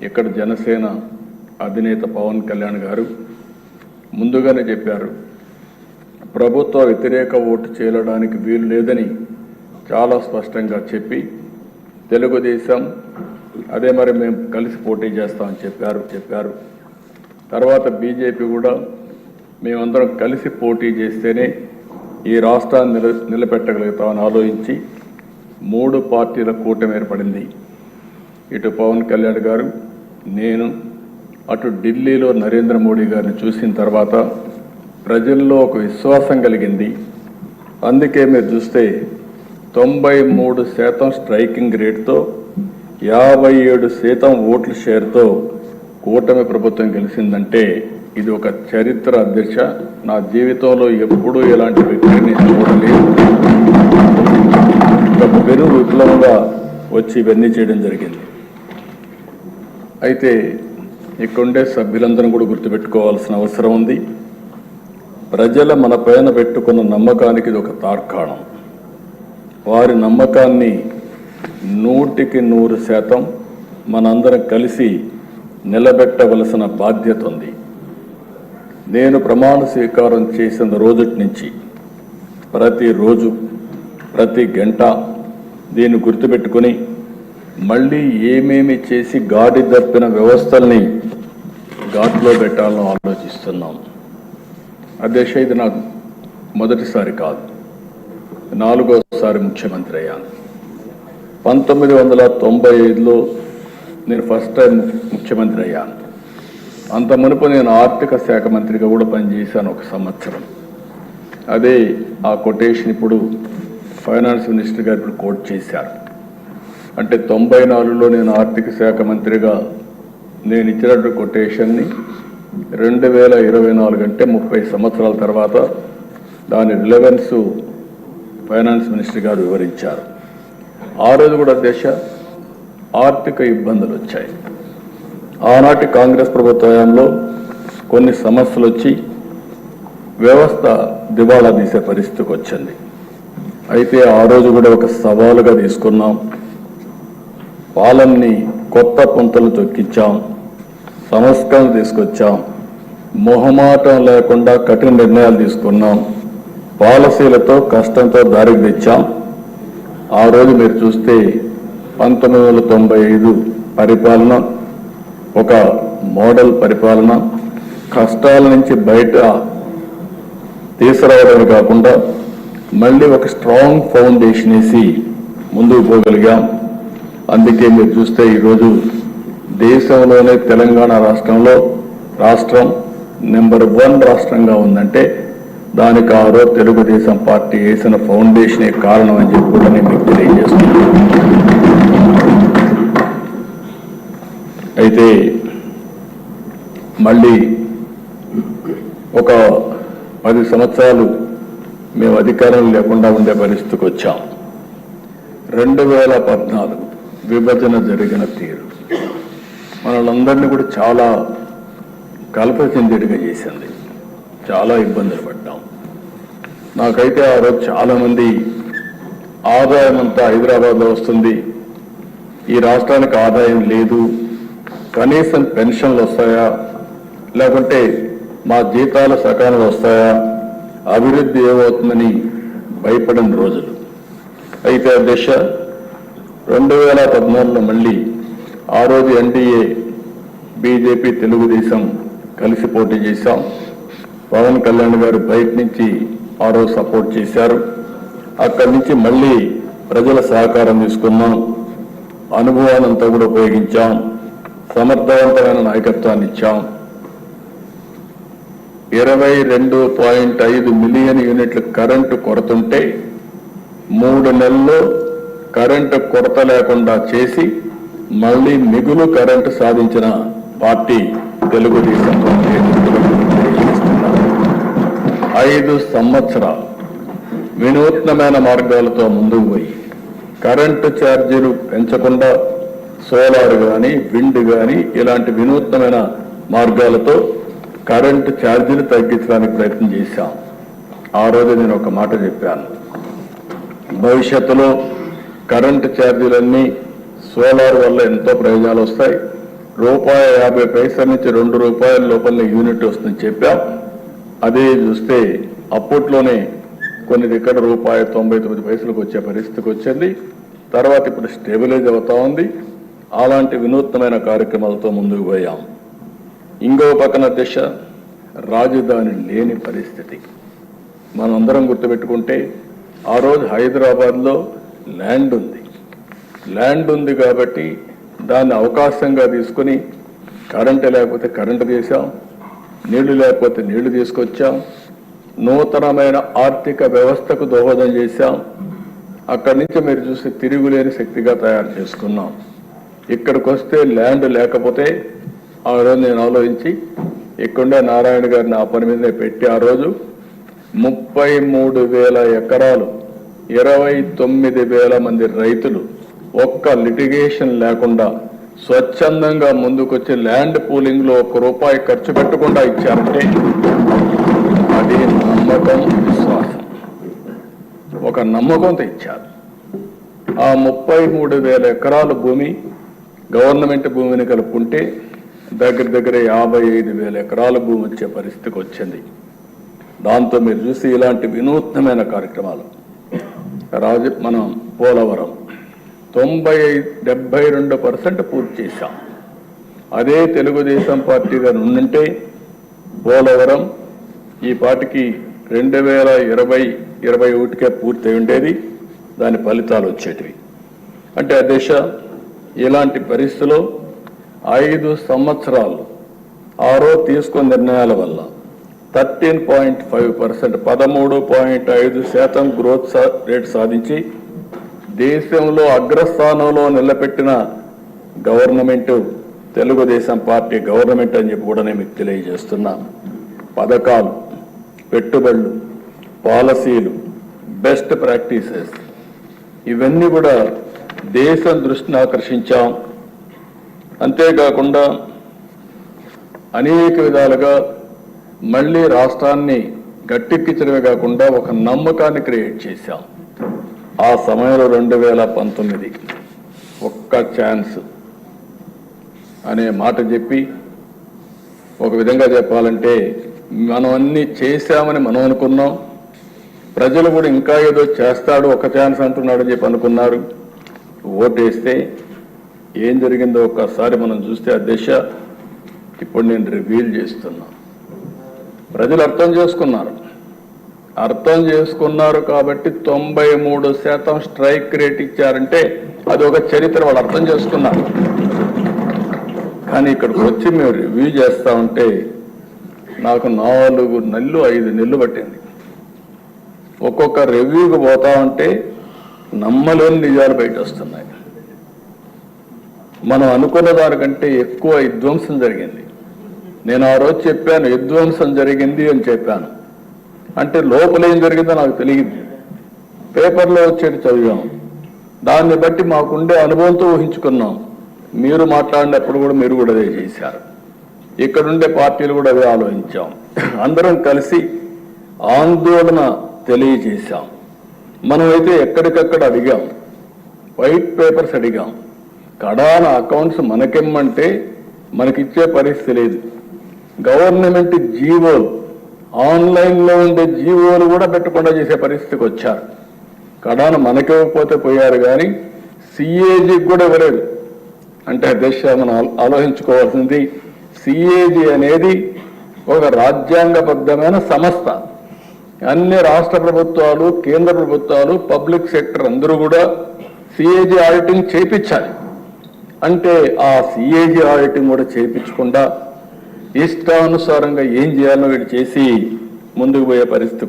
ఇక్కడ జనసేన అధినేత పవన్ కళ్యాణ్ గారు ముందుగానే చెప్పారు, ప్రభుత్వ వ్యతిరేక ఓటు చేయడానికి వీలు లేదని చాలా స్పష్టంగా చెప్పి, తెలుగుదేశం అదే మరి మేము కలిసి పోటీ చేస్తామని చెప్పారు. తర్వాత బీజేపీ కూడా మేమందరం కలిసి పోటీ చేస్తేనే ఈ రాష్ట్రాన్ని నిలబెట్టగలుగుతామని ఆలోచించి 3 పార్టీల కూటమి ఏర్పడింది. ఇటు పవన్ కళ్యాణ్ గారు, నేను, అటు ఢిల్లీలో నరేంద్ర మోడీ గారిని చూసిన తర్వాత ప్రజల్లో ఒక విశ్వాసం కలిగింది. అందుకే మీరు చూస్తే 93% స్ట్రైకింగ్ రేట్తో 57% ఓట్ల షేర్తో కూటమి ప్రభుత్వం గెలిచిందంటే ఇది ఒక చరిత్ర అధ్యక్ష. నా జీవితంలో ఎప్పుడూ ఇలాంటి వ్యక్తిని చూడలేదు. ఒక పెను విప్లవంగా వచ్చి ఇవన్నీ చేయడం జరిగింది. అయితే ఇక్కడుండే సభ్యులందరం కూడా గుర్తుపెట్టుకోవాల్సిన అవసరం ఉంది. ప్రజల మన పైన పెట్టుకున్న నమ్మకానికి ఇది ఒక తార్కాణం. వారి నమ్మకాన్ని 100% మనందరం కలిసి నిలబెట్టవలసిన బాధ్యత ఉంది. నేను ప్రమాణ స్వీకారం చేసిన రోజుటి నుంచి ప్రతిరోజు ప్రతి గంట దీన్ని గుర్తుపెట్టుకుని మళ్ళీ ఏమేమి చేసి గాడి తప్పిన వ్యవస్థల్ని ఘాట్లో పెట్టాలని ఆలోచిస్తున్నాం. అధ్యక్ష, ఇది నాకు మొదటిసారి కాదు, 4వసారి ముఖ్యమంత్రి అయ్యాను. 1995లో నేను ఫస్ట్ టైం ముఖ్యమంత్రి అయ్యాను. అంత మునుపు నేను ఆర్థిక శాఖ మంత్రిగా కూడా పనిచేశాను 1 సంవత్సరం. అదే ఆ కొటేషన్ ఇప్పుడు ఫైనాన్స్ మినిస్టర్ గారు ఇప్పుడు కోట్ చేశారు. అంటే 94లో నేను ఆర్థిక శాఖ మంత్రిగా నేను ఇచ్చినట్టు కొటేషన్ని 2024 అంటే 30 సంవత్సరాల తర్వాత దాని రిలవెన్స్ ఫైనాన్స్ మినిస్టర్ గారు వివరించారు. ఆ రోజు కూడా దేశ ఆర్థిక ఇబ్బందులు వచ్చాయి. ఆనాటి కాంగ్రెస్ ప్రభుత్వ హయాంలో కొన్ని సమస్యలు వచ్చి వ్యవస్థ దివాళా తీసే పరిస్థితికి వచ్చింది. అయితే ఆ రోజు కూడా ఒక సవాలుగా తీసుకున్నాం. పాలనని కొత్త పుంతలు తొక్కించాం, సంస్కరణ తీసుకొచ్చాం, మొహమాటం లేకుండా కఠిన నిర్ణయాలు తీసుకున్నాం, పాలసీలతో కష్టంతో దారికి తెచ్చాం. ఆ రోజు మీరు చూస్తే 1995 పరిపాలన ఒక మోడల్ పరిపాలన, కష్టాల నుంచి బయట తీసుకురావడమే కాకుండా మళ్ళీ ఒక స్ట్రాంగ్ ఫౌండేషన్ వేసి ముందుకు పోగలిగాం. అందుకే మీరు చూస్తే ఈరోజు దేశంలోనే తెలంగాణ రాష్ట్రం నెంబర్ 1 రాష్ట్రంగా ఉందంటే దానికి ఆ రోజు తెలుగుదేశం పార్టీ వేసిన ఫౌండేషనే కారణం అని చెప్పి కూడా నేను మీకు తెలియజేస్తున్నాను. అయితే మళ్ళీ ఒక 10 సంవత్సరాలు మేము అధికారం లేకుండా ఉండే పరిస్థితికి వచ్చాం. 2014 విభజన జరిగిన తీరు మనలందరినీ కూడా చాలా కలప చెందేట్టుగా చేసింది. చాలా ఇబ్బందులు పడ్డాం. నాకైతే ఆ రోజు చాలామంది ఆదాయం అంతా హైదరాబాద్లో వస్తుంది, ఈ రాష్ట్రానికి ఆదాయం లేదు, కనీసం పెన్షన్లు వస్తాయా, లేకుంటే మా జీతాలు సకాలంలో వస్తాయా, అభివృద్ధి ఏమవుతుందని భయపడిన రోజులు. అయితే దిశ 2014లో మళ్ళీ ఆ రోజు ఎన్డీఏ బీజేపీ తెలుగుదేశం కలిసి పోటీ చేశాం. పవన్ కళ్యాణ్ గారు బయట నుంచి ఆ రోజు సపోర్ట్ చేశారు. అక్కడి నుంచి మళ్ళీ ప్రజల సహకారం తీసుకున్నాం, అనుభవానంతా కూడా ఉపయోగించాం, సమర్థవంతమైన నాయకత్వాన్ని ఇచ్చాం. 22.5 మిలియన్ యూనిట్ల కరెంటు కొరతుంటే 3 నెలల్లో కరెంటు కొరత లేకుండా చేసి మళ్ళీ మిగులు కరెంటు సాధించిన పార్టీ తెలుగుదేశం. 5 సంవత్సరాలు వినూత్నమైన మార్గాలతో ముందుకు పోయి కరెంటు ఛార్జీలు పెంచకుండా సోలార్ కానీ విండ్ కానీ ఇలాంటి వినూత్నమైన మార్గాలతో కరెంటు ఛార్జీలు తగ్గించడానికి ప్రయత్నం చేశాం. ఆ రోజు నేను ఒక మాట చెప్పాను, భవిష్యత్తులో కరెంటు ఛార్జీలన్నీ సోలార్ వల్ల ఎంతో ప్రయోజనాలు వస్తాయి, ₹1.50 నుంచి ₹2 లోపల యూనిట్ వస్తుందని చెప్పాం. అదే చూస్తే అప్పట్లోనే కొన్ని దగ్గర ₹1.99 వచ్చే పరిస్థితికి వచ్చింది. తర్వాత ఇప్పుడు స్టెబిలైజ్ అవుతా ఉంది. అలాంటి వినూత్నమైన కార్యక్రమాలతో ముందుకు పోయాం. ఇంకో పక్కన దిశ రాజధాని లేని పరిస్థితి. మనం అందరం గుర్తుపెట్టుకుంటే ఆ రోజు హైదరాబాద్లో ల్యాండ్ ఉంది కాబట్టి దాన్ని అవకాశంగా తీసుకుని కరెంటు లేకపోతే కరెంటు చేశాం, నీళ్లు లేకపోతే నీళ్లు తీసుకొచ్చాం, నూతనమైన ఆర్థిక వ్యవస్థకు దోహదం చేశాం. అక్కడి నుంచి మీరు చూసి తిరుగులేని శక్తిగా తయారు చేసుకున్నాం. ఇక్కడికి వస్తే ల్యాండ్ లేకపోతే ఆ రోజు నేను ఆలోచించి ఇక్కడే నారాయణ గారిని ఆ పని మీదే పెట్టి ఆ రోజు 33,000 ఎకరాలు 29,000 మంది రైతులు ఒక్క లిటిగేషన్ లేకుండా స్వచ్ఛందంగా ముందుకొచ్చి ల్యాండ్ పూలింగ్ లో ₹1 ఖర్చు పెట్టకుండా ఇచ్చారంటే అది నమ్మకం, విశ్వాసం. ఒక నమ్మకంతో ఇచ్చారు. ఆ 33,000 ఎకరాల భూమి గవర్నమెంట్ భూమిని కలుపుకుంటే దగ్గర 55,000 ఎకరాల భూమి వచ్చే పరిస్థితికి వచ్చింది. దాంతో మీరు చూసి ఇలాంటి వినూత్నమైన కార్యక్రమాలు మనం పోలవరం 72% పూర్తి చేశాం. అదే తెలుగుదేశం పార్టీగా ఉండుంటే పోలవరం ఈ పాటికి 2020-21కే పూర్తి అయి ఉండేది. దాని ఫలితాలు వచ్చేటివి. అంటే ఆ దేశ ఇలాంటి పరిస్థితిలో 5 సంవత్సరాలు ఆరో తీసుకున్న నిర్ణయాల వల్ల 13.5% 13.5% గ్రోత్ రేట్ సాధించి దేశంలో అగ్రస్థానంలో నిలబెట్టిన గవర్నమెంట్ తెలుగుదేశం పార్టీ గవర్నమెంట్ అని చెప్పి కూడా నేను మీకు తెలియజేస్తున్నా. పథకాలు, పెట్టుబడులు, పాలసీలు, బెస్ట్ ప్రాక్టీసెస్ ఇవన్నీ కూడా దేశం దృష్టిని ఆకర్షించాం. అంతేకాకుండా అనేక విధాలుగా మళ్ళీ రాష్ట్రాన్ని గట్టెక్కించడమే కాకుండా ఒక నమ్మకాన్ని క్రియేట్ చేశాం. ఆ సమయంలో 2019 ఒక్క ఛాన్స్ అనే మాట చెప్పి ఒక విధంగా చెప్పాలంటే మనం అన్ని చేశామని మనం అనుకున్నాం. ప్రజలు కూడా ఇంకా ఏదో చేస్తాడు, ఒక ఛాన్స్ అంటున్నాడు అని చెప్పి అనుకున్నారు. ఓటేస్తే ఏం జరిగిందో ఒక్కసారి మనం చూస్తే ఆ దిశ ఇప్పుడు నేను రివీల్ చేస్తున్నా. ప్రజలు అర్థం చేసుకున్నారు కాబట్టి 93% స్ట్రైక్ రేట్ ఇచ్చారంటే అది ఒక చరిత్ర. వాళ్ళు అర్థం చేసుకున్నారు. కానీ ఇక్కడికి వచ్చి మేము రివ్యూ చేస్తా ఉంటే నాకు 4 నెలలు 5 నెలలు పట్టింది. ఒక్కొక్క రివ్యూకి పోతా ఉంటే నమ్మలేని నిజాలు బయట వస్తున్నాయి. మనం అనుకున్న దానికంటే ఎక్కువ విధ్వంసం జరిగింది. నేను ఆ రోజు చెప్పాను విధ్వంసం జరిగింది అని చెప్పాను. అంటే లోపల ఏం జరిగిందో నాకు తెలియదు. పేపర్లో వచ్చేది చదివాం. దాన్ని బట్టి మాకుండే అనుభవంతో ఊహించుకున్నాం. మీరు మాట్లాడినప్పుడు కూడా మీరు కూడా అదే చేశారు. ఇక్కడుండే పార్టీలు కూడా అదే ఆలోచించాం. అందరం కలిసి ఆందోళన తెలియజేశాం. మనమైతే ఎక్కడికక్కడ అడిగాం, వైట్ పేపర్స్ అడిగాం. కడాన అకౌంట్స్ మనకెమ్మంటే మనకిచ్చే పరిస్థితి లేదు. గవర్నమెంట్ జీవోలు, ఆన్లైన్లో ఉండే జీవోలు కూడా పెట్టకుండా చేసే పరిస్థితికి వచ్చారు. కడాన మనకివ్వకపోతే పోయారు కానీ సిఏజీకి కూడా ఇవ్వలేదు. అంటే దేశ మనం ఆలోచించుకోవాల్సింది, సిఏజీ అనేది ఒక రాజ్యాంగబద్ధమైన సంస్థ. అన్ని రాష్ట్ర ప్రభుత్వాలు, కేంద్ర ప్రభుత్వాలు, పబ్లిక్ సెక్టర్ అందరూ కూడా సిఏజీ ఆడిటింగ్ చేయించాలి. అంటే ఆ సిఏజీ ఆడిటింగ్ కూడా చేయించకుండా ఇష్టానుసారంగా ఏం చేయాలో వీడు చేసి ముందుకు పోయే పరిస్థితి